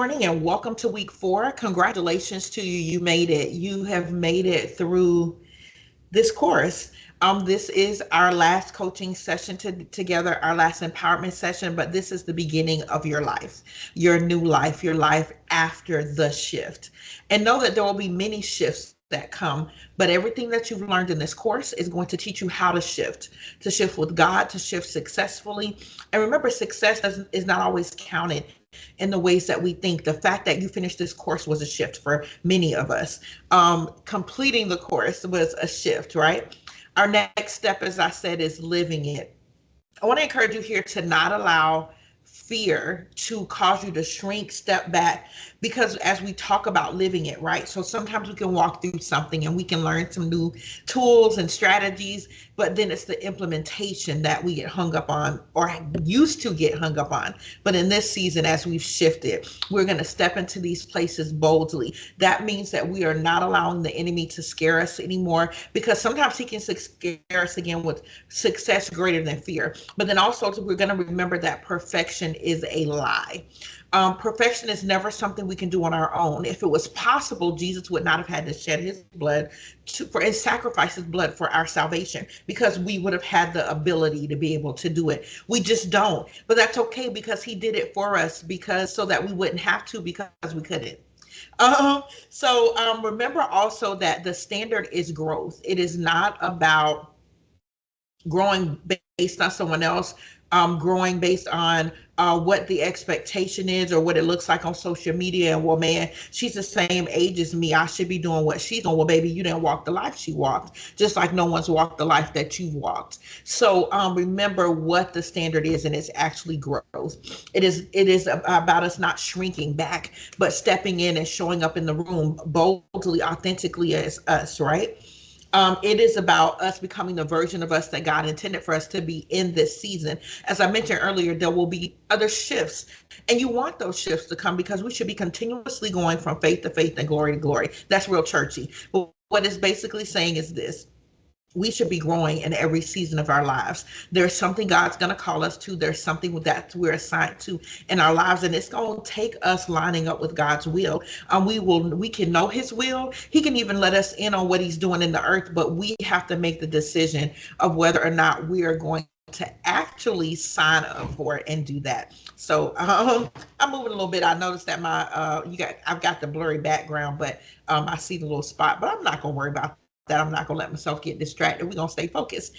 morning and welcome to week 4. Congratulations to you. You made it. You have made it through this course. This is our last coaching session together, our last empowerment session, but this is the beginning of your new life, your life after the shift. And know that there will be many shifts that come, but everything that you've learned in this course is going to teach you how to shift with God, to shift successfully. And remember, is not always counted in the ways that we think. The fact that you finished this course was a shift for many of us. Completing the course was a shift, right? Our next step, as I said, is living it. I want to encourage you here to not allow fear to cause you to shrink, step back, because as we talk about living it, right? So sometimes we can walk through something and we can learn some new tools and strategies, but then it's the implementation that we get hung up on or used to get hung up on. But in this season, as we've shifted, we're going to step into these places boldly. That means that we are not allowing the enemy to scare us anymore, because sometimes he can scare us again with success greater than fear. But then also we're going to remember that perfection is a lie. Perfection is never something we can do on our own. If it was possible, Jesus would not have had to shed his blood and sacrifice his blood for our salvation, because we would have had the ability to be able to do it. We just don't. But that's okay, because he did it for us, so that we wouldn't have to, because we couldn't. Remember also that the standard is growth. It is not about growing based on someone else, growing based on what the expectation is or what it looks like on social media. And well, man, she's the same age as me, I should be doing what she's doing. Well, baby, you didn't walk the life she walked, just like no one's walked the life that you've walked. So remember what the standard is, and it's actually growth. It is about us not shrinking back, but stepping in and showing up in the room boldly, authentically as us, right? It is about us becoming the version of us that God intended for us to be in this season. As I mentioned earlier, there will be other shifts, and you want those shifts to come, because we should be continuously going from faith to faith and glory to glory. That's real churchy. But what it's basically saying is this: we should be growing in every season of our lives. There's something God's going to call us to. There's something that we're assigned to in our lives, and it's going to take us lining up with God's will. We can know his will. He can even let us in on what he's doing in the earth, but we have to make the decision of whether or not we are going to actually sign up for it and do that. So I'm moving a little bit. I noticed that I've got the blurry background, but I see the little spot, but I'm not going to worry about that. I'm not going to let myself get distracted. We're going to stay focused.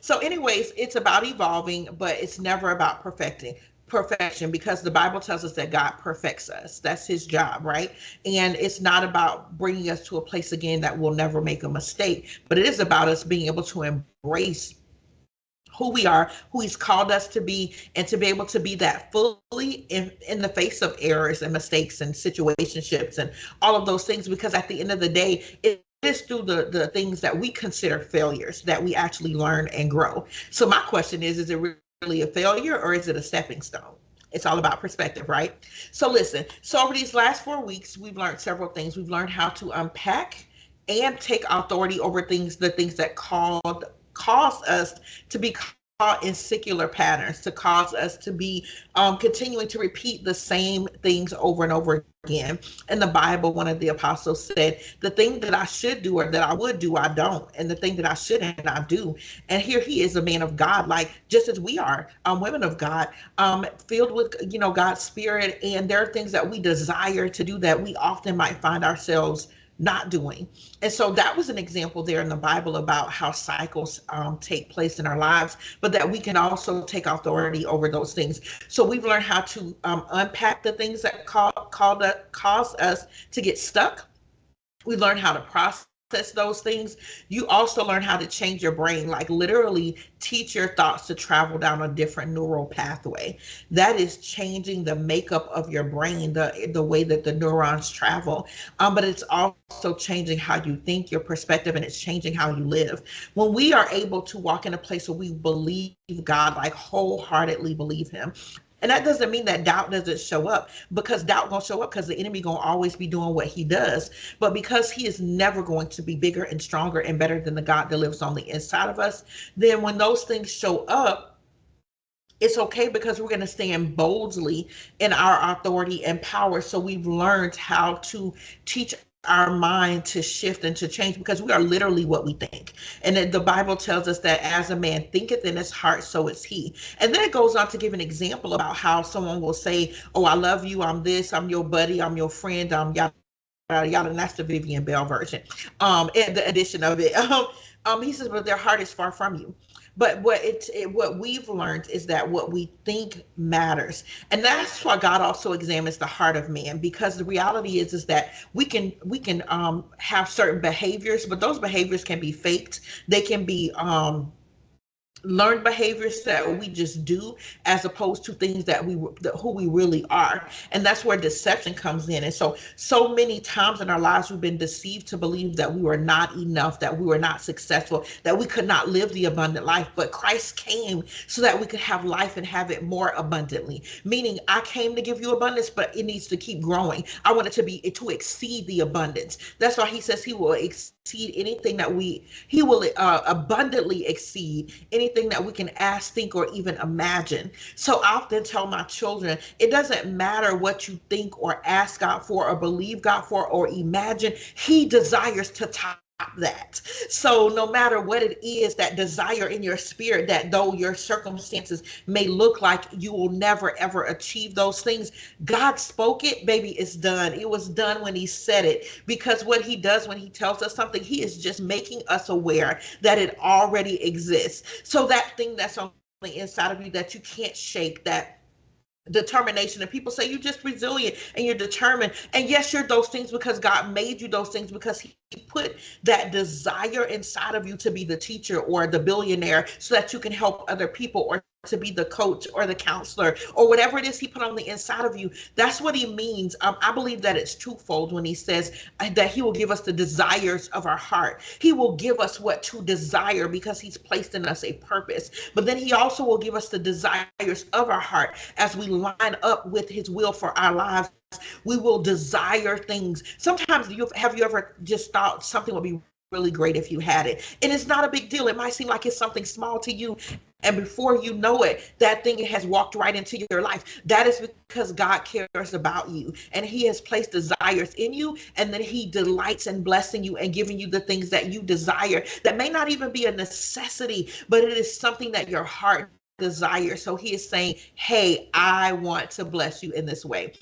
So anyways, it's about evolving, but it's never about perfection, because the Bible tells us that God perfects us. That's his job, right? And it's not about bringing us to a place again that will never make a mistake, but it is about us being able to embrace who we are, who he's called us to be, and to be able to be that fully in the face of errors and mistakes and situationships and all of those things, because at the end of the day, it is through the things that we consider failures that we actually learn and grow. So my question is it really a failure, or is it a stepping stone? It's all about perspective, right? So listen, over these last 4 weeks, we've learned several things. We've learned how to unpack and take authority over the things that cause us to be caught in secular patterns, to cause us to be continuing to repeat the same things over and over again. In the Bible, one of the apostles said, the thing that I should do or that I would do, I don't. And the thing that I shouldn't, I do. And here he is, a man of God, like just as we are, women of God, filled with, God's spirit. And there are things that we desire to do that we often might find ourselves not doing. And so that was an example there in the Bible about how cycles take place in our lives, but that we can also take authority over those things. So we've learned how to unpack the things that cause us to get stuck. We learned how to process those things. You also learn how to change your brain, like literally teach your thoughts to travel down a different neural pathway. That is changing the makeup of your brain, the way that the neurons travel. But it's also changing how you think, your perspective, and it's changing how you live. When we are able to walk in a place where we believe God, like wholeheartedly believe him. And that doesn't mean that doubt doesn't show up, because doubt gonna show up because the enemy gonna always be doing what he does. But because he is never going to be bigger and stronger and better than the God that lives on the inside of us, then when those things show up, It's okay because we're going to stand boldly in our authority and power. So we've learned how to teach our mind to shift and to change, because we are literally what we think. And the Bible tells us that as a man thinketh in his heart, so is he. And then it goes on to give an example about how someone will say, oh, I love you, I'm this, I'm your buddy, I'm your friend, yada yada yada. And that's the Vivian Bell version, and the addition of it. He says, but their heart is far from you. But what we've learned is that what we think matters, and that's why God also examines the heart of man, because the reality is that we can have certain behaviors, but those behaviors can be faked. They can be learned behaviors that we just do, as opposed to things who we really are. And that's where deception comes in. And so many times in our lives we've been deceived to believe that we were not enough, that we were not successful, that we could not live the abundant life. But Christ came so that we could have life and have it more abundantly, meaning I came to give you abundance, but it needs to keep growing. I want it to exceed the abundance. That's why he says he will exceed anything that he will abundantly exceed anything that we can ask, think, or even imagine. So I often tell my children, it doesn't matter what you think or ask God for or believe God for or imagine, he desires to top that. So no matter what it is, that desire in your spirit, that though your circumstances may look like you will never ever achieve those things, God spoke it, baby, it's done. It was done when he said it. Because what he does when he tells us something, he is just making us aware that it already exists. So that thing that's on the inside of you that you can't shake, that determination. And people say you're just resilient and you're determined, and yes, you're those things because God made you those things, because he put that desire inside of you to be the teacher or the billionaire so that you can help other people, or to be the coach or the counselor or whatever it is he put on the inside of you. That's what he means. I believe that it's twofold when he says that he will give us the desires of our heart. He will give us what to desire because he's placed in us a purpose, but then he also will give us the desires of our heart as we line up with his will for our lives. We will desire things. Sometimes have you ever just thought something would be really great if you had it, and it's not a big deal. It might seem like it's something small to you, and before you know it, that thing has walked right into your life. That is because God cares about you, and he has placed desires in you, and then he delights in blessing you and giving you the things that you desire, that may not even be a necessity, but it is something that your heart desires. So he is saying, hey, I want to bless you in this way.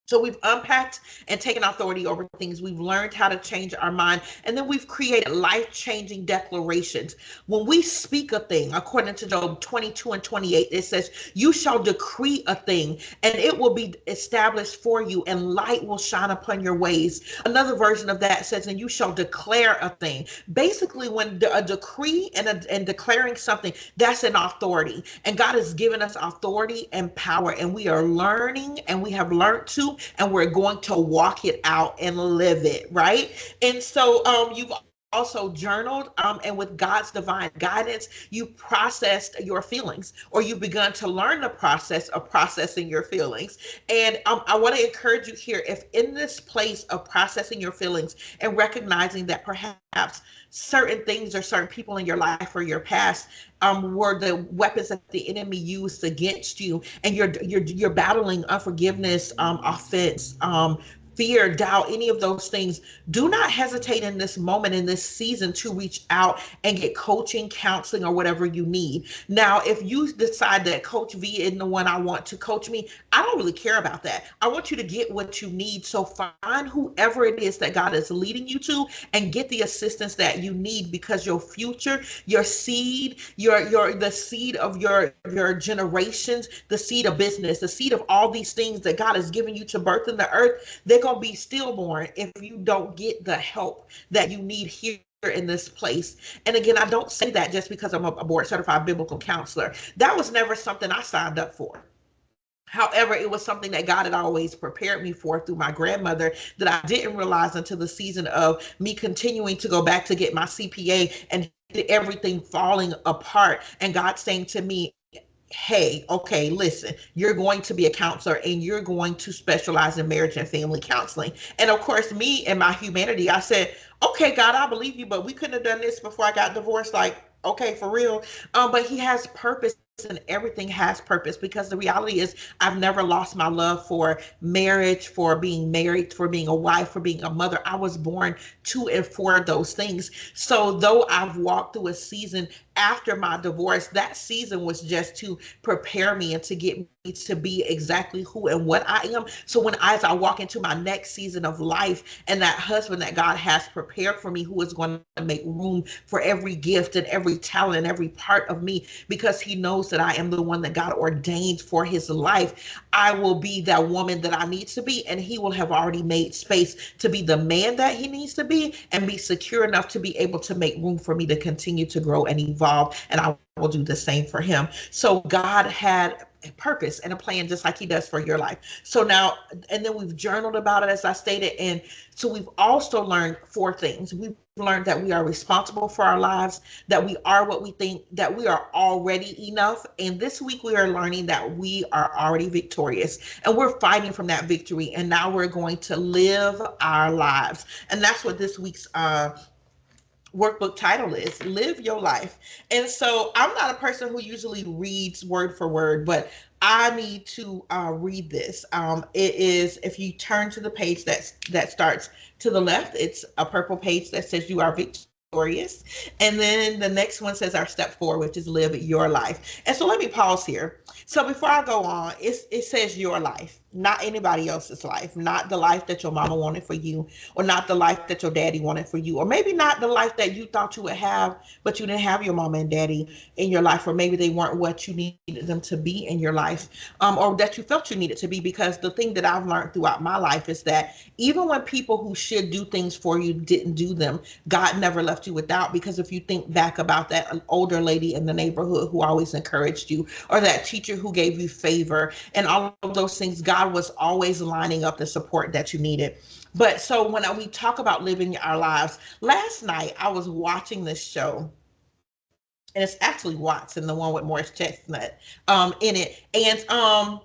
So we've unpacked and taken authority over things. We've learned how to change our mind. And then we've created life-changing declarations. When we speak a thing, according to Job 22 and 28, it says, you shall decree a thing and it will be established for you, and light will shine upon your ways. Another version of that says, and you shall declare a thing. Basically, when a decree and declaring something, that's an authority. And God has given us authority and power, and we are learning, and we have learned to, and we're going to walk it out and live it, right? And so you've also journaled, and with God's divine guidance, you processed your feelings, or you've begun to learn the process of processing your feelings. And I want to encourage you here, if in this place of processing your feelings and recognizing that perhaps certain things or certain people in your life or your past were the weapons that the enemy used against you, and you're battling unforgiveness, offense, fear, doubt, any of those things, do not hesitate in this moment, in this season, to reach out and get coaching, counseling, or whatever you need. Now, if you decide that Coach V isn't the one I want to coach me, I don't really care about that. I want you to get what you need. So find whoever it is that God is leading you to and get the assistance that you need, because your future, your seed, the seed of your generations, the seed of business, the seed of all these things that God has given you to birth in the earth, they're going to be stillborn if you don't get the help that you need here in this place. And again, I don't say that just because I'm a board certified biblical counselor. That was never something I signed up for. However, it was something that God had always prepared me for through my grandmother, that I didn't realize until the season of me continuing to go back to get my CPA and everything falling apart, and God saying to me, hey, okay, listen, you're going to be a counselor and you're going to specialize in marriage and family counseling. And of course, me and my humanity, I said, okay, God, I believe you, but we couldn't have done this before I got divorced. Like, okay, for real. But he has purpose and everything has purpose, because the reality is I've never lost my love for marriage, for being married, for being a wife, for being a mother. I was born to and for those things. So though I've walked through a season after my divorce, that season was just to prepare me and to get me to be exactly who and what I am. So as I walk into my next season of life, and that husband that God has prepared for me, who is going to make room for every gift and every talent and every part of me, because he knows that I am the one that God ordained for his life, I will be that woman that I need to be, and he will have already made space to be the man that he needs to be, and be secure enough to be able to make room for me to continue to grow and evolve, and I will do the same for him. So God had a purpose and a plan, just like he does for your life. So now, and then we've journaled about it, as I stated, and so we've also learned 4 things. We've learned that we are responsible for our lives, that we are what we think, that we are already enough, and this week we are learning that we are already victorious, and we're fighting from that victory, and now we're going to live our lives. And that's what this week's workbook title is: Live Your Life. And so I'm not a person who usually reads word for word, but I need to read this. It is, if you turn to the page that starts to the left, it's a purple page that says you are victorious. And then the next one says our step 4, which is live your life. And so let me pause here. So before I go on, it says your life, not anybody else's life, not the life that your mama wanted for you, or not the life that your daddy wanted for you, or maybe not the life that you thought you would have, but you didn't have your mama and daddy in your life, or maybe they weren't what you needed them to be in your life, or that you felt you needed to be. Because the thing that I've learned throughout my life is that even when people who should do things for you didn't do them, God never left you without. Because if you think back about that older lady in the neighborhood who always encouraged you, or that teacher who gave you favor, and all of those things, God was always lining up the support that you needed. But so when we talk about living our lives, last night I was watching this show, and it's actually Watson, the one with Morris Chestnut in it. And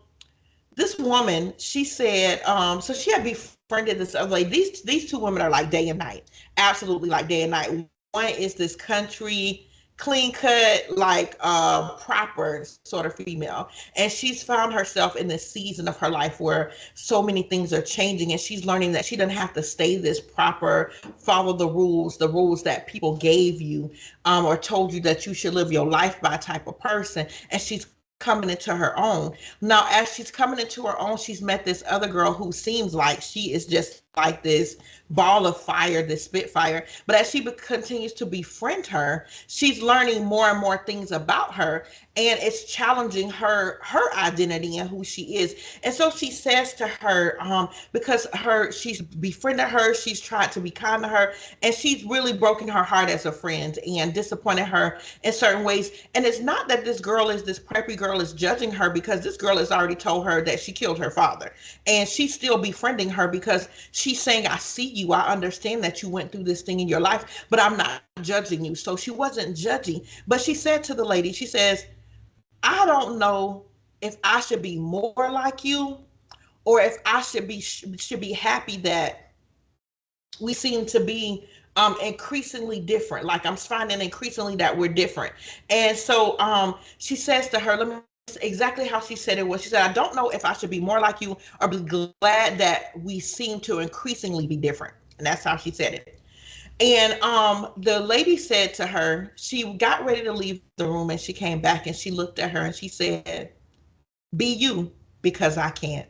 this woman, she said, so she had befriended this other lady. These 2 women are like day and night, absolutely like day and night. One is this country, clean cut, like proper sort of female, and she's found herself in this season of her life where so many things are changing, and she's learning that she doesn't have to stay this proper, follow the rules that people gave you, or told you that you should live your life by type of person. And she's coming into her own. Now, as she's coming into her own, she's met this other girl who seems like she is just like this ball of fire, this spitfire. But as she continues to befriend her, she's learning more and more things about her, and it's challenging her identity and who she is. And so she says to her, because she's befriended her, she's tried to be kind to her, and she's really broken her heart as a friend and disappointed her in certain ways. And it's not that this preppy girl is judging her, because this girl has already told her that she killed her father, and she's still befriending her because she's saying, I see you, I understand that you went through this thing in your life, but I'm not judging you. So she wasn't judging, but she said to the lady, she says, I don't know if I should be more like you, or if I should be happy that we seem to be increasingly different. Like, I'm finding increasingly that we're different. And so she says to her, let me, exactly how she said it was, she said, I don't know if I should be more like you or be glad that we seem to increasingly be different. And that's how she said it. And the lady said to her, she got ready to leave the room, and she came back and she looked at her and she said, be you, because I can't.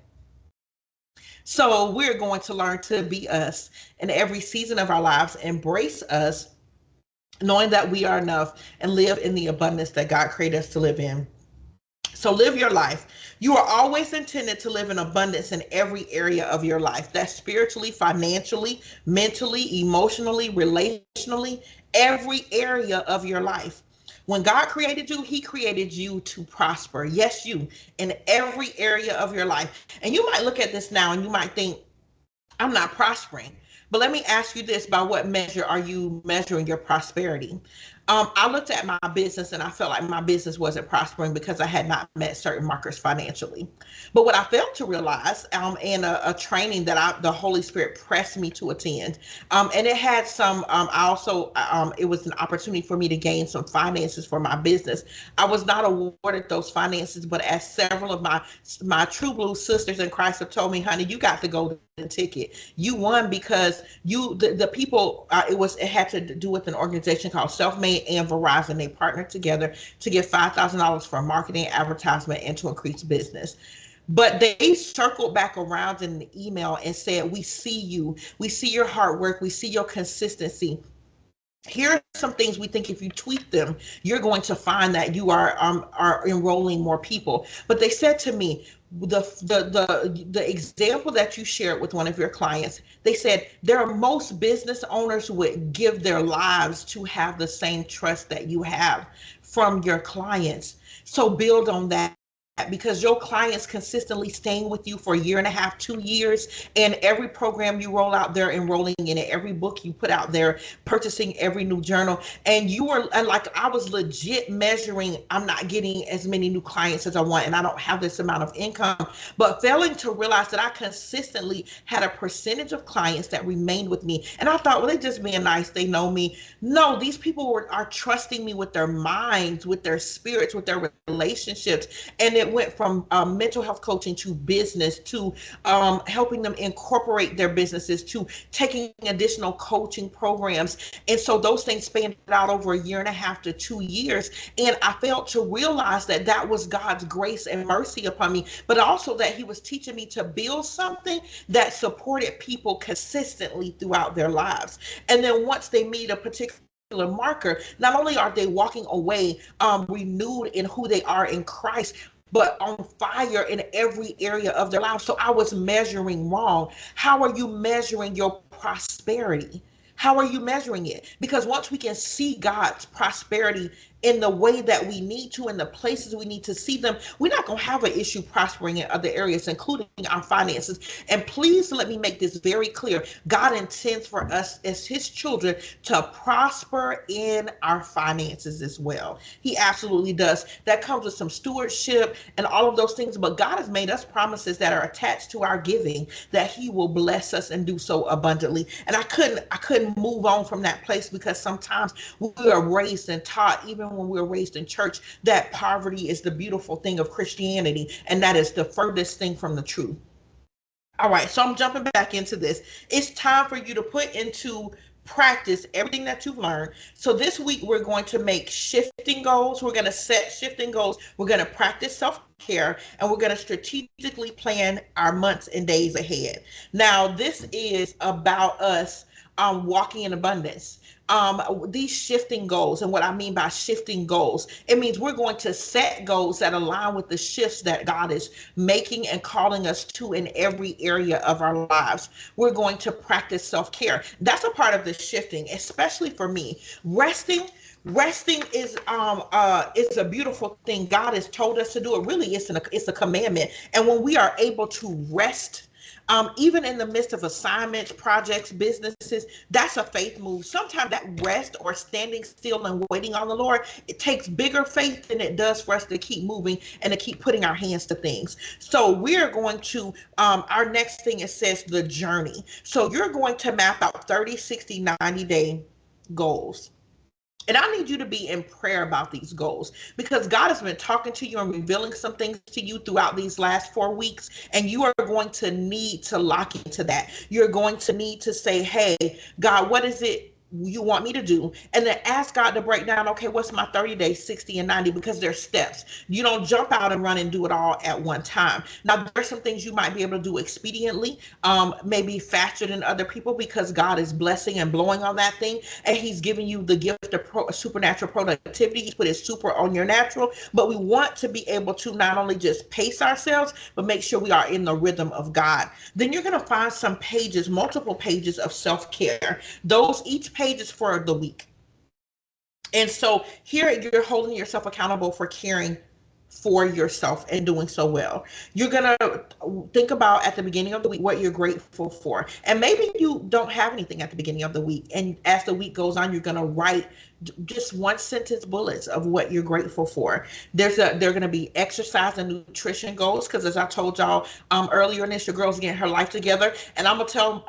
So we're going to learn to be us in every season of our lives, embrace us, knowing that we are enough, and live in the abundance that God created us to live in. So live your life. You are always intended to live in abundance in every area of your life. That's spiritually, financially, mentally, emotionally, relationally, every area of your life. When God created you, he created you to prosper. Yes, you, in every area of your life. And you might look at this now and you might think, I'm not prospering. But let me ask you this, by what measure are you measuring your prosperity? I looked at my business and I felt like my business wasn't prospering because I had not met certain markers financially. But what I failed to realize, in a training that the Holy Spirit pressed me to attend, and it had some, I also, it was an opportunity for me to gain some finances for my business. I was not awarded those finances, but as several of my true blue sisters in Christ have told me, honey, you got to go the ticket. You won because the people, it had to do with an organization called Self-Made and Verizon. They partnered together to give $5,000 for marketing, advertisement, and to increase business. But they circled back around in the email and said, we see you, we see your hard work, we see your consistency. Here are some things we think if you tweak them, you're going to find that you are enrolling more people. But they said to me, the example that you shared with one of your clients, they said there are most business owners would give their lives to have the same trust that you have from your clients. So build on that, because your clients consistently staying with you for a year and a half, 2 years, and every program you roll out, they're enrolling in it. Every book you put out there, purchasing every new journal. And like, I was legit measuring, I'm not getting as many new clients as I want, and I don't have this amount of income, but failing to realize that I consistently had a percentage of clients that remained with me. And I thought, well, they just being nice, they know me. No, these people are trusting me with their minds, with their spirits, with their relationships. And it went from mental health coaching to business to helping them incorporate their businesses to taking additional coaching programs. And so those things spanned out over a year and a half to 2 years. And I failed to realize that that was God's grace and mercy upon me, but also that he was teaching me to build something that supported people consistently throughout their lives. And then once they meet a particular marker, not only are they walking away renewed in who they are in Christ, but on fire in every area of their lives. So I was measuring wrong. How are you measuring your prosperity? How are you measuring it? Because once we can see God's prosperity in the way that we need to, in the places we need to see them, we're not going to have an issue prospering in other areas, including our finances. And please let me make this very clear. God intends for us as his children to prosper in our finances as well. He absolutely does. That comes with some stewardship and all of those things. But God has made us promises that are attached to our giving, that he will bless us and do so abundantly. And I couldn't move on from that place, because sometimes we are raised and taught, even when we were raised in church, that poverty is the beautiful thing of Christianity, and that is the furthest thing from the truth. All right, so I'm jumping back into this. It's time for you to put into practice everything that you've learned. So this week we're going to make shifting goals. We're going to set shifting goals. We're going to practice self-care, and we're going to strategically plan our months and days ahead. Now, this is about us walking in abundance. These shifting goals, and what I mean by shifting goals, it means we're going to set goals that align with the shifts that God is making and calling us to in every area of our lives. We're going to practice self-care. That's a part of the shifting, especially for me. Resting is it's a beautiful thing. God has told us to do it. Really, it's a commandment. And when we are able to rest, even in the midst of assignments, projects, businesses, that's a faith move. Sometimes that rest or standing still and waiting on the Lord, it takes bigger faith than it does for us to keep moving and to keep putting our hands to things. So we're going to, our next thing, it says the journey. So you're going to map out 30, 60, 90-day goals. And I need you to be in prayer about these goals, because God has been talking to you and revealing some things to you throughout these last 4 weeks. And you are going to need to lock into that. You're going to need to say, hey, God, what is it you want me to do? And then ask God to break down, okay, what's my 30 days, 60 and 90, because there's steps. You don't jump out and run and do it all at one time. Now, there's some things you might be able to do expediently, maybe faster than other people, because God is blessing and blowing on that thing. And he's giving you the gift of supernatural productivity. He's put his super on your natural. But we want to be able to not only just pace ourselves, but make sure we are in the rhythm of God. Then you're going to find some pages, multiple pages of self-care. Each page is for the week. And so here you're holding yourself accountable for caring for yourself and doing so well. You're going to think about at the beginning of the week what you're grateful for. And maybe you don't have anything at the beginning of the week. And as the week goes on, you're going to write just one sentence bullets of what you're grateful for. There are going to be exercise and nutrition goals, because as I told y'all earlier in this, your girl's getting her life together. And I'm gonna tell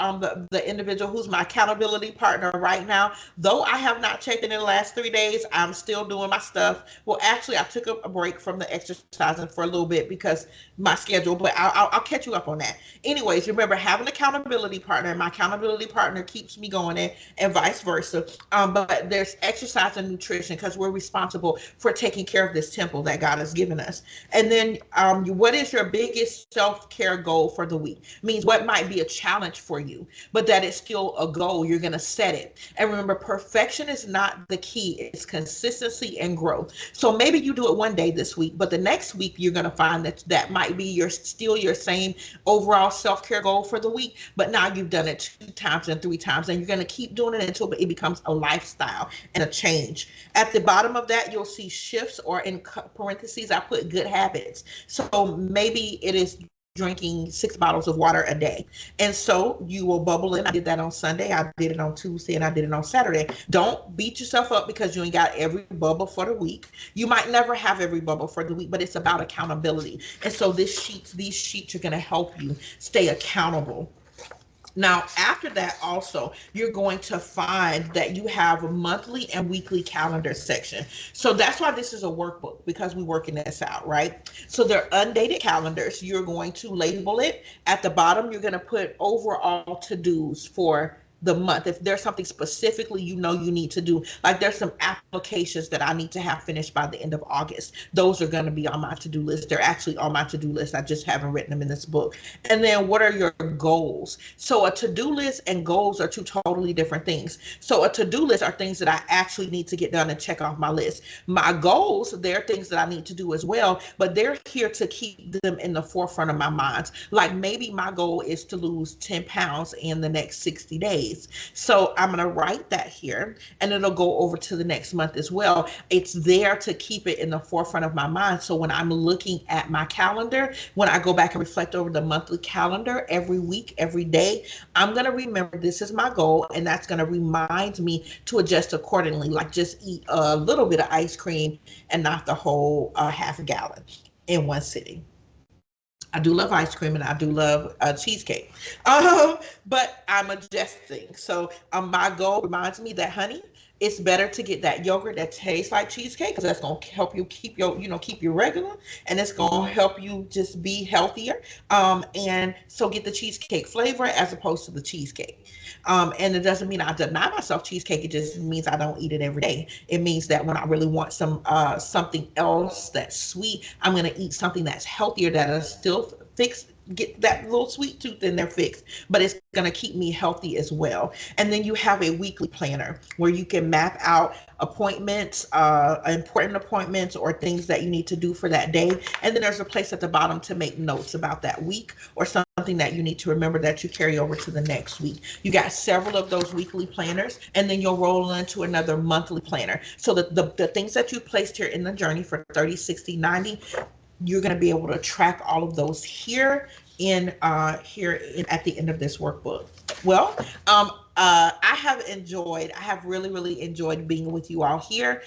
the individual who's my accountability partner right now, though I have not checked in the last 3 days, I'm still doing my stuff. Well, actually, I took a break from the exercising for a little bit because my schedule, but I'll catch you up on that. Anyways, remember, have an accountability partner. My accountability partner keeps me going, and vice versa. But there's exercise and nutrition, because we're responsible for taking care of this temple that God has given us. And then what is your biggest self-care goal for the week? Means what might be a challenge for you, but that is still a goal. You're going to set it. And remember, perfection is not the key. It's consistency and growth. So maybe you do it one day this week, but the next week you're going to find that might be still your same overall self-care goal for the week, but now you've done it 2 times and 3 times, and you're going to keep doing it until it becomes a lifestyle and a change. At the bottom of that, you'll see shifts, or in parentheses, I put good habits. So maybe it is drinking 6 bottles of water a day. And so you will bubble in. I did that on Sunday. I did it on Tuesday, and I did it on Saturday. Don't beat yourself up because you ain't got every bubble for the week. You might never have every bubble for the week, but it's about accountability. And so these sheets are going to help you stay accountable. Now, after that, also, you're going to find that you have a monthly and weekly calendar section. So that's why this is a workbook, because we're working this out, right? So they're undated calendars. You're going to label it. At the bottom, you're going to put overall to-dos for the month. If there's something specifically you need to do, like there's some applications that I need to have finished by the end of August, those are going to be on my to-do list. They're actually on my to-do list. I just haven't written them in this book. And then what are your goals? So a to-do list and goals are 2 totally different things. So a to-do list are things that I actually need to get done and check off my list. My goals, they're things that I need to do as well, but they're here to keep them in the forefront of my mind. Like maybe my goal is to lose 10 pounds in the next 60 days. So I'm going to write that here, and it'll go over to the next month as well. It's there to keep it in the forefront of my mind. So when I'm looking at my calendar, when I go back and reflect over the monthly calendar every week, every day, I'm going to remember this is my goal, and that's going to remind me to adjust accordingly, like just eat a little bit of ice cream and not the whole half a gallon in one sitting. I do love ice cream, and I do love cheesecake, but I'm adjusting. So my goal reminds me that, honey, it's better to get that yogurt that tastes like cheesecake, because that's going to help you keep you regular, and it's going to help you just be healthier. And so get the cheesecake flavor as opposed to the cheesecake. And it doesn't mean I deny myself cheesecake. It just means I don't eat it every day. It means that when I really want something else that's sweet, I'm going to eat something that's healthier, that is still fixed, get that little sweet tooth in there fixed, but it's going to keep me healthy as well. And then you have a weekly planner where you can map out appointments, important appointments, or things that you need to do for that day. And then there's a place at the bottom to make notes about that week, or something that you need to remember that you carry over to the next week. You got several of those weekly planners, and then you'll roll into another monthly planner. So the things that you placed here in the journey for 30, 60, 90, you're going to be able to track all of those here at the end of this workbook. Well, I have really, really enjoyed being with you all here.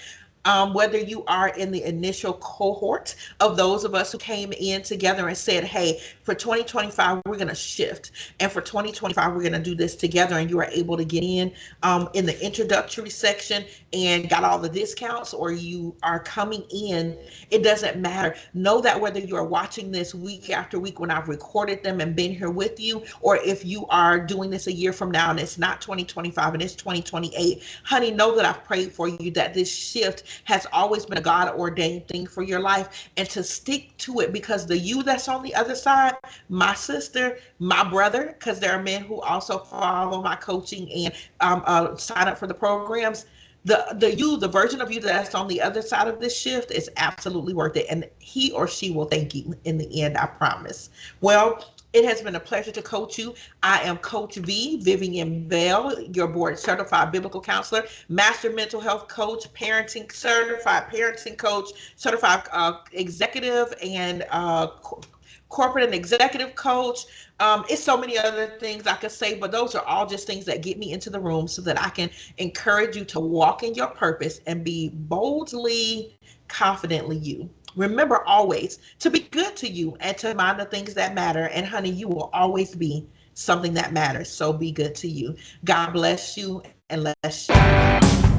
Whether you are in the initial cohort of those of us who came in together and said, hey, for 2025, we're going to shift. And for 2025, we're going to do this together. And you are able to get in the introductory section and got all the discounts, or you are coming in, it doesn't matter. Know that whether you are watching this week after week when I've recorded them and been here with you, or if you are doing this a year from now and it's not 2025 and it's 2028, honey, know that I've prayed for you, that this shift has always been a God-ordained thing for your life, and to stick to it, because the you that's on the other side, my sister, my brother, because there are men who also follow my coaching and sign up for the programs. The version of you that's on the other side of this shift is absolutely worth it, and he or she will thank you in the end, I promise. Well, It has been a pleasure to coach you. I am Coach V, Vivian Bell, your board certified biblical counselor, master mental health coach, certified parenting coach, certified executive and corporate and executive coach. It's so many other things I could say, but those are all just things that get me into the room so that I can encourage you to walk in your purpose and be boldly, confidently you. Remember always to be good to you and to mind the things that matter. And honey, you will always be something that matters. So be good to you. God bless you and let's share.